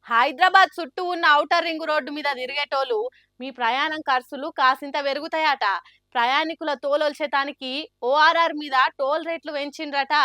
హైదరాబాద్ చుట్టూ ఉన్న outer ring road మీద తిరిగేటోళ్ళు మీ ప్రయాణం ఖర్చులు కాసింత పెరుగుతాయట. ప్రయాణికుల తోలొల్చేతానికి ఓఆర్ఆర్ మీద టోల్ రేట్లు పెంచిండ్రట.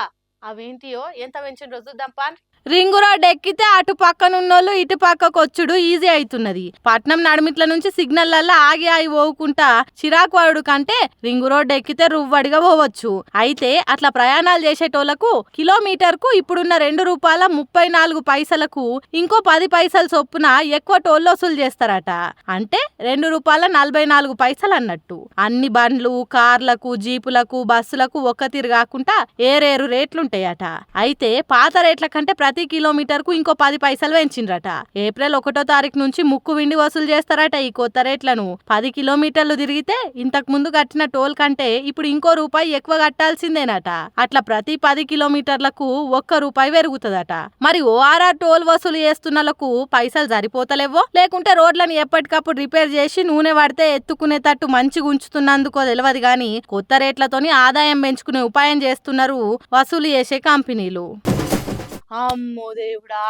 అవేంటియో ఎంత పెంచిండ్రో చూద్దాంపా. రింగు రోడ్ ఎక్కితే అటు పక్కనున్నోళ్ళు ఇటు పక్కకు వచ్చుడు ఈజీ అవుతున్నది. పట్నం నడిమిట్ల నుంచి సిగ్నల్లల్లా ఆగి ఆగి పోవుకుంటా చిరాకు పడుడు కంటే రింగు రోడ్ ఎక్కితే రువ్వడిగా పోవచ్చు. అయితే అట్లా ప్రయాణాలు చేసేటోళ్లకు కిలోమీటర్ కు ఇప్పుడున్న ₹2.34 ఇంకో 10 పైసలు చొప్పున ఎక్కువ టోల్ వసూలు చేస్తారట. అంటే ₹2.44 అన్నట్టు. అన్ని బండ్లు, కార్లకు, జీపులకు, బస్సులకు ఒక్క తీరు కాకుండా ఏరేరు రేట్లుంటాయట. అయితే పాత రేట్ల కంటే ప్రతి కిలోమీటర్ కు ఇంకో 10 పైసలు పెంచిండ్రట. ఏప్రిల్ 1వ తారీఖు నుంచి ముక్కు విండి వసూలు చేస్తారట ఈ కొత్త రేట్లను. 10 కిలోమీటర్లు తిరిగితే ఇంతకు ముందు కట్టిన టోల్ కంటే ఇప్పుడు ఇంకో రూపాయి ఎక్కువ కట్టాల్సిందేనట. అట్లా ప్రతి 10 కిలోమీటర్లకు ₹1 పెరుగుతుందట. మరి ఓఆర్ఆర్ టోల్ వసూలు చేస్తున్నలకు పైసలు సరిపోతలేవో లేకుంటే రోడ్లను ఎప్పటికప్పుడు రిపేర్ చేసి నూనె పడితే ఎత్తుకునేటట్టు మంచిగా ఉంచుతున్నందుకో తెలియదు గాని కొత్త రేట్లతోని ఆదాయం పెంచుకునే ఉపాయం చేస్తున్నారు వసూలు చేసే కంపెనీలు. అమ్మో దేవుడా,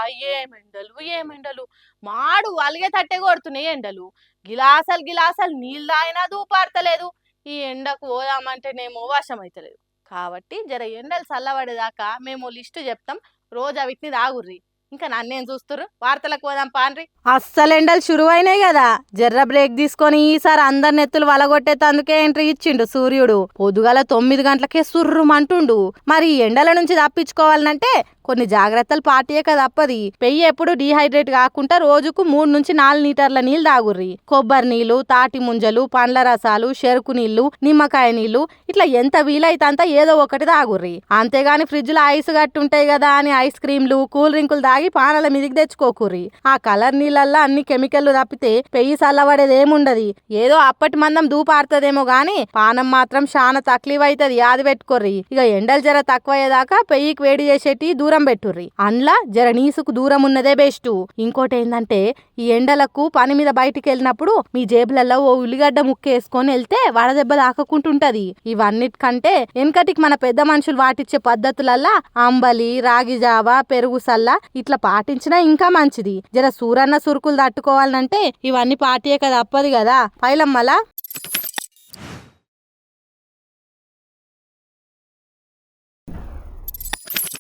ఏమెండలు మాడు అలిగే తట్టే కొడుతున్నాయి ఎండలు. గిలాసలు నీళ్ళు తాగినా దూపారతలేదు. ఈ ఎండకు పోదామంటేనేమో వర్షం అయితలేదు. కాబట్టి జర ఎండలు చల్లబడేదాకా మేము లిస్టు చెప్తాం, రోజు వీటిని తాగుర్రి. ఇంకా నన్నేం చూస్తుర్రు, వార్తలకు పోదాం పాన్రి. అస్సలు ఎండలు శురువైనాయి కదా, జర్ర బ్రేక్ తీసుకొని ఈసారి అందరి నెత్తులు వలగొట్టేతందుకే ఎంట్రీ ఇచ్చిండు సూర్యుడు. పొద్దుగాల 9 గంటలకే సుర్రుమంటుండు. మరి ఎండల నుంచి తప్పించుకోవాలంటే కొన్ని జాగ్రత్తలు పాటియక తప్పది. పెయ్యి ఎప్పుడు డీహైడ్రేట్ కాకుండా రోజుకు 3 నుంచి 4 లీటర్ల నీళ్లు తాగుర్రి. కొబ్బరి నీళ్లు, తాటి ముంజలు, పండ్ల రసాలు, చెరుకు నీళ్లు, నిమ్మకాయ నీళ్లు ఇట్లా ఎంత వీలైతే అంత ఏదో ఒకటి తాగుర్రి. అంతేగాని ఫ్రిడ్జ్ లో ఐస్ గట్టుంటాయి కదా అని ఐస్ క్రీమ్లు, కూల్ డ్రింకులు తాగి పానాల మీదికి తెచ్చుకోకుర్రి. ఆ కలర్ నీళ్ళల్లో అన్ని కెమికల్లు తప్పితే పెయ్యి చల్లబడేది ఏముండది. ఏదో అప్పటి మందం దూపారుతుందేమో గాని పానం మాత్రం చాలా తక్లీఫ్ అవుతుంది, యాది పెట్టుకోర్రి. ఇక ఎండలు జర తక్కువయ్యేదాకా పెయ్యికి వేడి చేసేటి దూరం పెట్టుర్రి. అండ్లా జర నీసుకు దూరం ఉన్నదే బెస్ట్. ఇంకోటి ఏంటంటే ఈ ఎండలకు పని మీద బయటికి వెళ్ళినప్పుడు మీ జేబులలో ఓ ఉల్లిగడ్డ ముక్క వేసుకొని వెళ్తే వడదెబ్బ తాకకుంటుంటది. ఇవన్నిటికంటే వెనకటికి మన పెద్ద మనుషులు వాటిచ్చే పద్ధతులల్లా అంబలి, రాగి జావ, పెరుగు సల్ల ఇట్లా పాటించినా ఇంకా మంచిది. జర సూరన్న సురుకులు తట్టుకోవాలంటే ఇవన్నీ పాటియక తప్పదు కదా పైలమ్మలా.